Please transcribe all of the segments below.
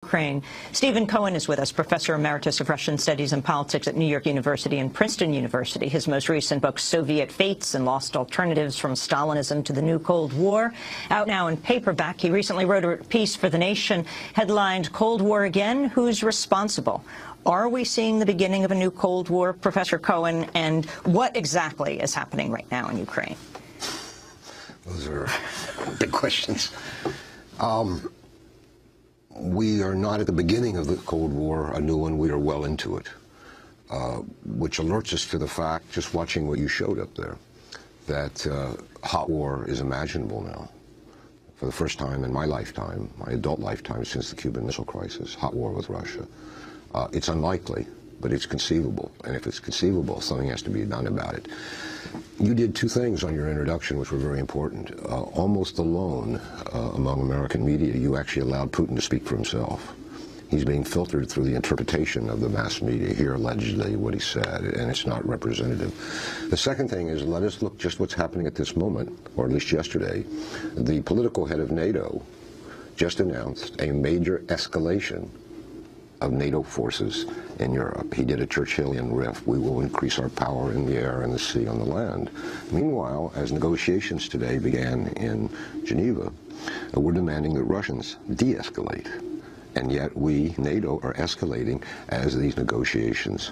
Ukraine. Stephen Cohen is with us, Professor Emeritus of Russian Studies and Politics at New York University and Princeton University. His most recent book, Soviet Fates and Lost Alternatives from Stalinism to the New Cold War, out now in paperback. He recently wrote a piece for The Nation headlined, Cold War Again? Who's Responsible? Are we seeing the beginning of a new Cold War, Professor Cohen, and what exactly is happening right now in Ukraine? Those are big questions. We are not at the beginning of the Cold War, a new one. We are well into it, which alerts us to the fact, just watching what you showed up there, that hot war is imaginable now. For the first time in my lifetime, my adult lifetime since the Cuban Missile Crisis, hot war with Russia. It's unlikely, but it's conceivable. And if it's conceivable, something has to be done about it. You did two things on your introduction which were very important. Almost alone among American media, you actually allowed Putin to speak for himself. He's being filtered through the interpretation of the mass media here, allegedly, what he said, and it's not representative. The second thing is, let us look just what's happening at this moment, or at least yesterday. The political head of NATO just announced a major escalation of NATO forces in Europe. He did a Churchillian riff. We will increase our power in the air and the sea, on the land. Meanwhile, as negotiations today began in Geneva, we're demanding that Russians de-escalate. And yet we, NATO, are escalating as these negotiations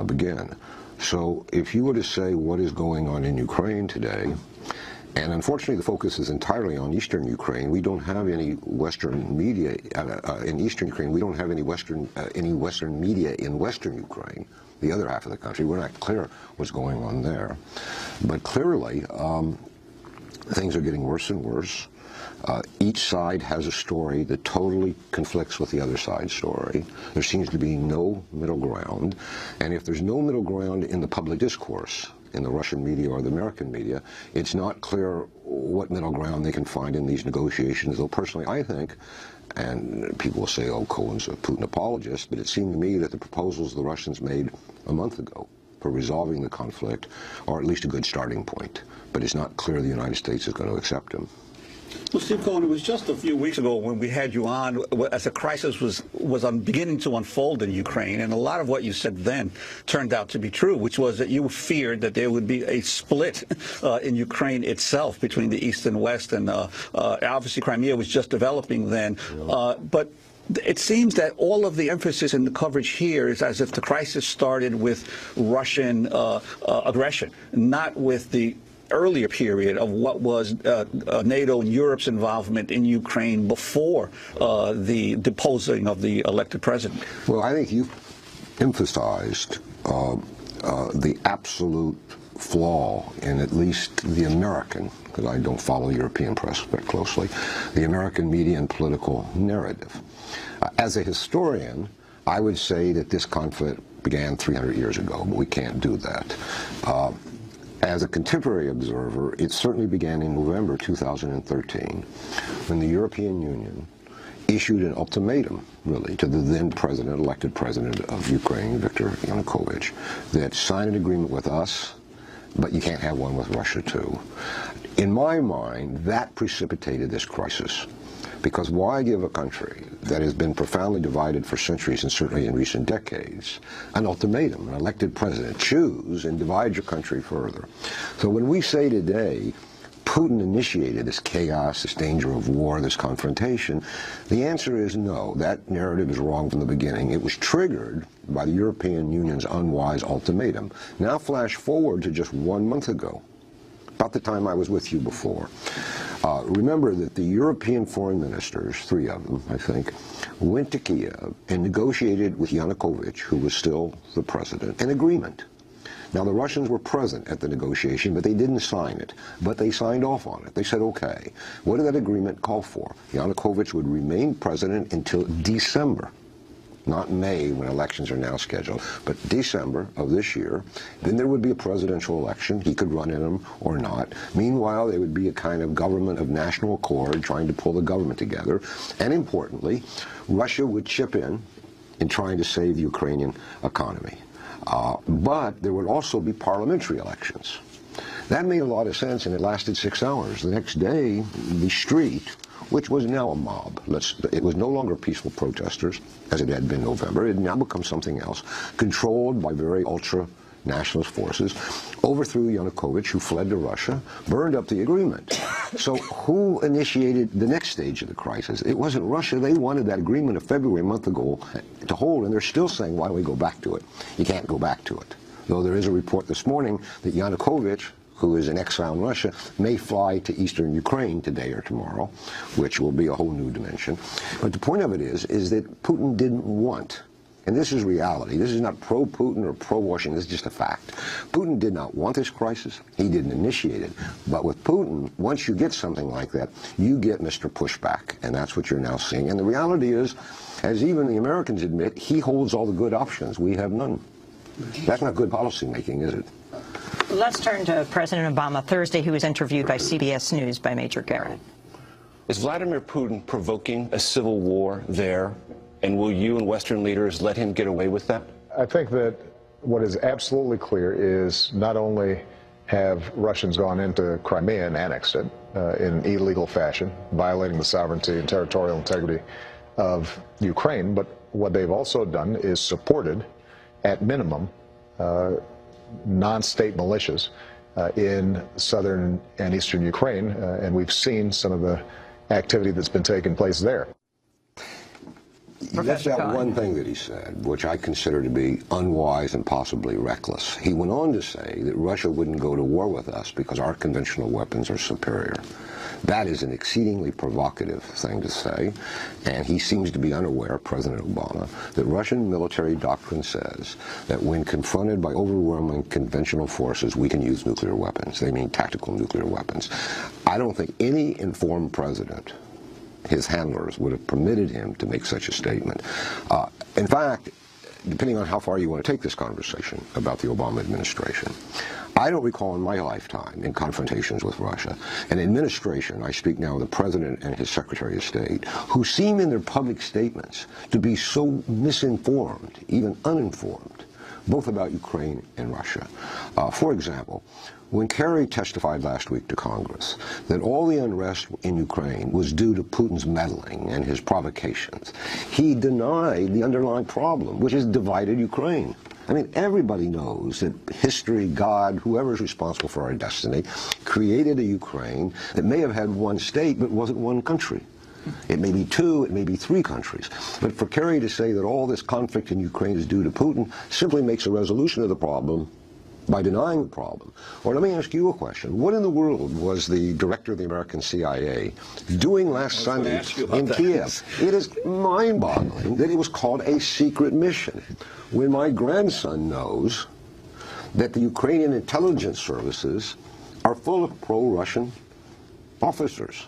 begin. So if you were to say what is going on in Ukraine today, and unfortunately, the focus is entirely on eastern Ukraine. We don't have any Western media in eastern Ukraine. We don't have any Western media in Western Ukraine, the other half of the country. We're not clear what's going on there. But clearly, things are getting worse and worse. Each side has a story that totally conflicts with the other side's story. There seems to be no middle ground. And if there's no middle ground in the public discourse, in the Russian media or the American media, it's not clear what middle ground they can find in these negotiations. Though personally, I think, and people will say, oh, Cohen's a Putin apologist, but it seemed to me that the proposals the Russians made a month ago for resolving the conflict are at least a good starting point. But it's not clear the United States is going to accept them. Well, Steve Cohen, it was just a few weeks ago when we had you on as the crisis was beginning to unfold in Ukraine, and a lot of what you said then turned out to be true, which was that you feared that there would be a split in Ukraine itself between the East and West, and obviously Crimea was just developing then. But it seems that all of the emphasis in the coverage here is as if the crisis started with Russian aggression, not with the earlier period of what was NATO and Europe's involvement in Ukraine before the deposing of the elected president. Well, I think you've emphasized the absolute flaw in at least the American, because I don't follow European press that closely, the American media and political narrative. As a historian, I would say that this conflict began 300 years ago, but we can't do that. As a contemporary observer, it certainly began in November 2013, when the European Union issued an ultimatum, really, to the then president, elected president of Ukraine, Viktor Janukowitsch, that sign an agreement with us, but you can't have one with Russia too. In my mind, that precipitated this crisis. Because why give a country that has been profoundly divided for centuries, and certainly in recent decades, an ultimatum, an elected president? Choose and divide your country further. So when we say today, Putin initiated this chaos, this danger of war, this confrontation, the answer is no. That narrative is wrong from the beginning. It was triggered by the European Union's unwise ultimatum. Now flash forward to just 1 month ago, about the time I was with you before. Remember that the European foreign ministers, 3 of them, I think, went to Kiev and negotiated with Janukowitsch, who was still the president, an agreement. Now, the Russians were present at the negotiation, but they didn't sign it. But they signed off on it. They said, okay. What did that agreement call for? Janukowitsch would remain president until December. Not May, when elections are now scheduled, but December of this year. Then there would be a presidential election. He could run in them or not. Meanwhile, there would be a kind of government of national accord trying to pull the government together. And importantly, Russia would chip in trying to save the Ukrainian economy. But there would also be parliamentary elections. That made a lot of sense, and it lasted 6 hours. The next day, the street which was now a mob. It was no longer peaceful protesters, as it had been in November. It had now become something else, controlled by very ultra-nationalist forces, overthrew Janukowitsch, who fled to Russia, burned up the agreement. So who initiated the next stage of the crisis? It wasn't Russia. They wanted that agreement of February, a month ago, to hold, and they're still saying, why don't we go back to it? You can't go back to it. Though there is a report this morning that Janukowitsch, who is in exile in Russia, may fly to eastern Ukraine today or tomorrow, which will be a whole new dimension. But the point of it is that Putin didn't want, and this is reality, this is not pro-Putin or pro-Washington, this is just a fact. Putin did not want this crisis, he didn't initiate it. But with Putin, once you get something like that, you get Mr. Pushback, and that's what you're now seeing. And the reality is, as even the Americans admit, he holds all the good options, we have none. That's not good policy making, is it? Let's turn to President Obama. Thursday, he was interviewed by CBS News by Major Garrett. Is Vladimir Putin provoking a civil war there? And will you and Western leaders let him get away with that? I think that what is absolutely clear is not only have Russians gone into Crimea and annexed it in illegal fashion, violating the sovereignty and territorial integrity of Ukraine, but what they've also done is supported, at minimum, non-state militias in southern and eastern Ukraine, and we've seen some of the activity that's been taking place there. You left out one thing that he said, which I consider to be unwise and possibly reckless. He went on to say that Russia wouldn't go to war with us because our conventional weapons are superior. That is an exceedingly provocative thing to say, and he seems to be unaware, President Obama, that Russian military doctrine says that when confronted by overwhelming conventional forces, we can use nuclear weapons. They mean tactical nuclear weapons. I don't think any informed president, his handlers, would have permitted him to make such a statement. In fact, depending on how far you want to take this conversation about the Obama administration, I don't recall in my lifetime, in confrontations with Russia, an administration, I speak now of the President and his Secretary of State, who seem in their public statements to be so misinformed, even uninformed, both about Ukraine and Russia. For example, when Kerry testified last week to Congress that all the unrest in Ukraine was due to Putin's meddling and his provocations, he denied the underlying problem, which is divided Ukraine. I mean, everybody knows that history, God, whoever's responsible for our destiny, created a Ukraine that may have had one state but wasn't one country. It may be two, it may be three countries. But for Kerry to say that all this conflict in Ukraine is due to Putin simply makes a resolution of the problem by denying the problem. Or let me ask you a question. What in the world was the director of the American CIA doing last Sunday in Kiev? It is mind-boggling that it was called a secret mission, when my grandson knows that the Ukrainian intelligence services are full of pro-Russian officers.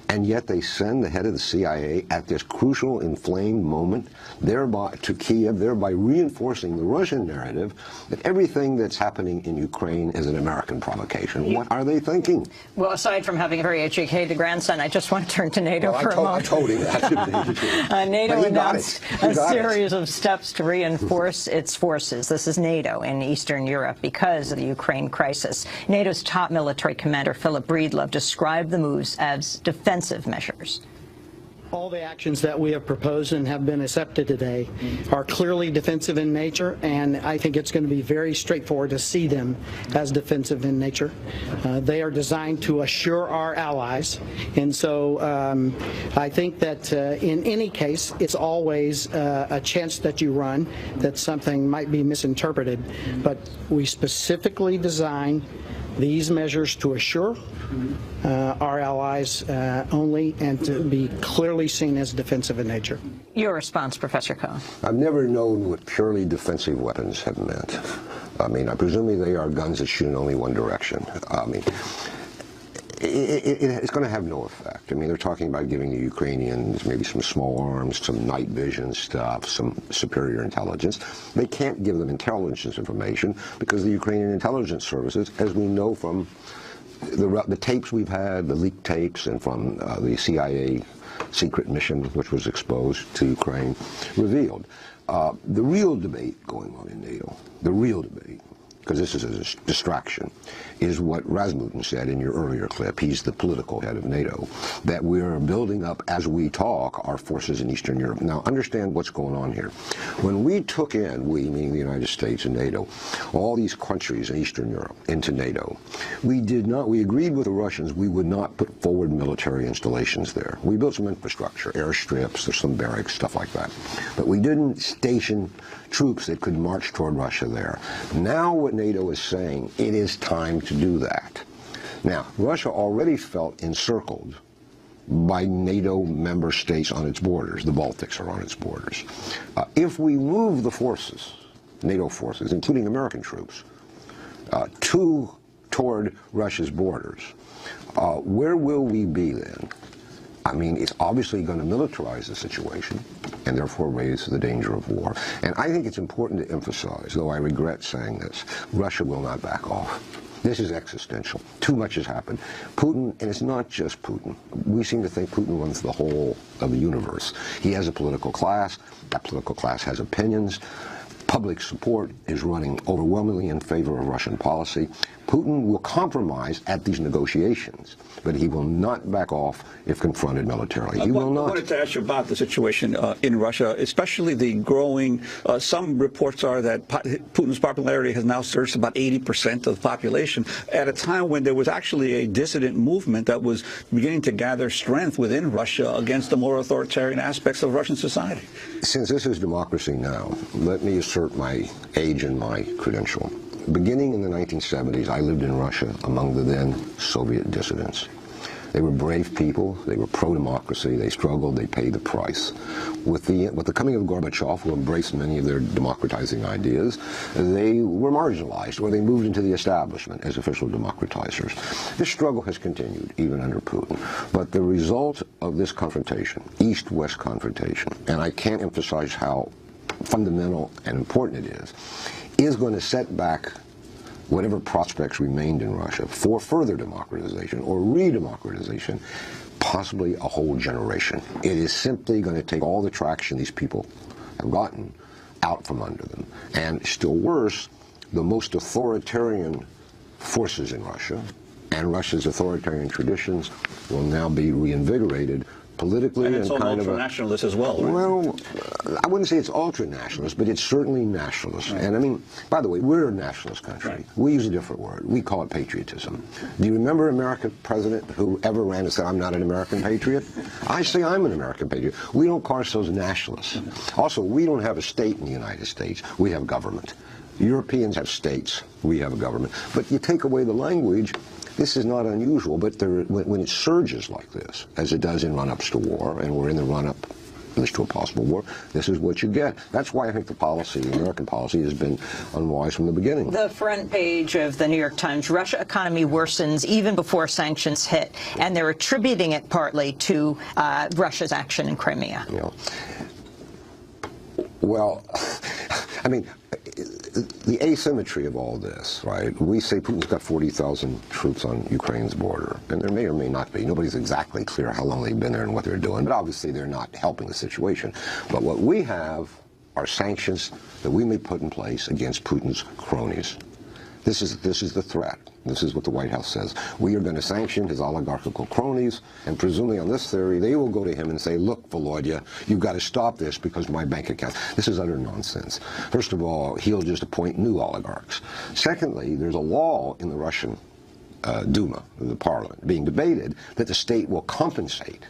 And yet they send the head of the CIA at this crucial, inflamed moment thereby to Kiev, thereby reinforcing the Russian narrative that everything that's happening in Ukraine is an American provocation. What are they thinking? Well, aside from having a very educated grandson, I just want to turn to NATO for a moment. I told him that. NATO announced a series of steps to reinforce its forces. This is NATO in Eastern Europe because of the Ukraine crisis. NATO's top military commander, Philip Breedlove, described the moves as defensive measures. All the actions that we have proposed and have been accepted today are clearly defensive in nature, and I think it's going to be very straightforward to see them as defensive in nature. They are designed to assure our allies, and so I think that in any case, it's always a chance that you run that something might be misinterpreted, but we specifically designed these measures to assure our allies only and to be clearly seen as defensive in nature. Your response, Professor Cohen. I've never known what purely defensive weapons have meant. I mean, presumably they are guns that shoot in only one direction. I mean, it's going to have no effect. I mean, they're talking about giving the Ukrainians maybe some small arms, some night vision stuff, some superior intelligence. They can't give them intelligence information because the Ukrainian intelligence services, as we know from the tapes we've had, the leaked tapes, and from the CIA secret mission, which was exposed to Ukraine, revealed. The real debate going on in NATO, the real debate, because this is a distraction, is what Rasmussen said in your earlier clip. He's the political head of NATO, that we're building up, as we talk, our forces in Eastern Europe. Now, understand what's going on here. When we took in, we, meaning the United States and NATO, all these countries in Eastern Europe into NATO, we agreed with the Russians we would not put forward military installations there. We built some infrastructure, airstrips, there's some barracks, stuff like that. But we didn't station troops that could march toward Russia there. Now what NATO is saying, it is time to do that. Now, Russia already felt encircled by NATO member states on its borders. The Baltics are on its borders. If we move the forces, NATO forces, including American troops, toward Russia's borders, where will we be then? I mean, it's obviously going to militarize the situation and therefore raise the danger of war. And I think it's important to emphasize, though I regret saying this, Russia will not back off. This is existential. Too much has happened. Putin, and it's not just Putin. We seem to think Putin runs the whole of the universe. He has a political class. That political class has opinions. Public support is running overwhelmingly in favor of Russian policy. Putin will compromise at these negotiations, but he will not back off if confronted militarily. He will not. I wanted to ask you about the situation in Russia, especially the growing, some reports are that Putin's popularity has now surged to about 80% of the population at a time when there was actually a dissident movement that was beginning to gather strength within Russia against the more authoritarian aspects of Russian society. Since this is democracy now, let me assert my age and my credential. Beginning in the 1970s, I lived in Russia among the then Soviet dissidents. They were brave people. They were pro-democracy. They struggled. They paid the price. With the coming of Gorbachev, who embraced many of their democratizing ideas, they were marginalized, or they moved into the establishment as official democratizers. This struggle has continued, even under Putin. But the result of this confrontation, East-West confrontation, and I can't emphasize how fundamental and important it is going to set back whatever prospects remained in Russia for further democratization or re-democratization, possibly a whole generation. It is simply going to take all the traction these people have gotten out from under them. And still worse, the most authoritarian forces in Russia and Russia's authoritarian traditions will now be reinvigorated politically, and it's and kind of ultra-nationalist as well, right? Well, I wouldn't say it's ultra-nationalist, but it's certainly nationalist. Right. And I mean, by the way, we're a nationalist country. Right. We use a different word. We call it patriotism. Do you remember an American president who ever ran and said, "I'm not an American patriot"? I say I'm an American patriot. We don't call ourselves nationalists. Also, we don't have a state in the United States. We have government. Europeans have states. We have a government. But you take away the language, this is not unusual, but when it surges like this, as it does in run-ups to war, and we're in the run-up at least to a possible war, this is what you get. That's why I think the policy, the American policy, has been unwise from the beginning. The front page of the New York Times, Russia economy worsens even before sanctions hit, and they're attributing it partly to Russia's action in Crimea. You know, well, I mean, the asymmetry of all this, right? We say Putin's got 40,000 troops on Ukraine's border, and there may or may not be. Nobody's exactly clear how long they've been there and what they're doing, but obviously they're not helping the situation. But what we have are sanctions that we may put in place against Putin's cronies. This is the threat. This is what the White House says. We are going to sanction his oligarchical cronies, and presumably on this theory, they will go to him and say, "Look, Volodya, you've got to stop this because my bank account." This is utter nonsense. First of all, he'll just appoint new oligarchs. Secondly, there's a law in the Russian Duma, the parliament, being debated that the state will compensate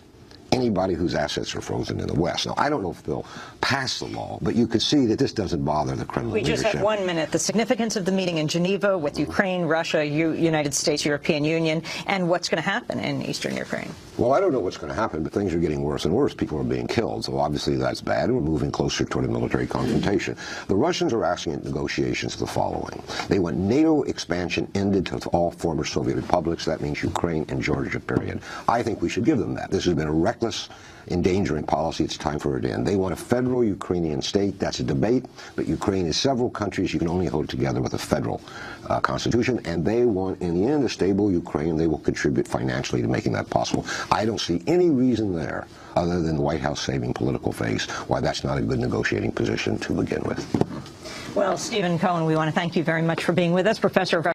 anybody whose assets are frozen in the West. Now, I don't know if they'll pass the law, but you could see that this doesn't bother the Kremlin leadership. We just have 1 minute. The significance of the meeting in Geneva with Ukraine, Russia, United States, European Union, and what's going to happen in eastern Ukraine. Well, I don't know what's going to happen, but things are getting worse and worse. People are being killed, so obviously that's bad, and we're moving closer toward a military confrontation. The Russians are asking in negotiations the following. They want NATO expansion ended to all former Soviet republics. That means Ukraine and Georgia, period. I think we should give them that. This has been a reckless, endangering policy. It's time for it to end. They want a federal Ukrainian state. That's a debate, but Ukraine is several countries. You can only hold together with a federal constitution, and they want, in the end, a stable Ukraine. They will contribute financially to making that possible. I don't see any reason there, other than the White House saving political face, why that's not a good negotiating position to begin with. Well, Stephen Cohen, we want to thank you very much for being with us, Professor of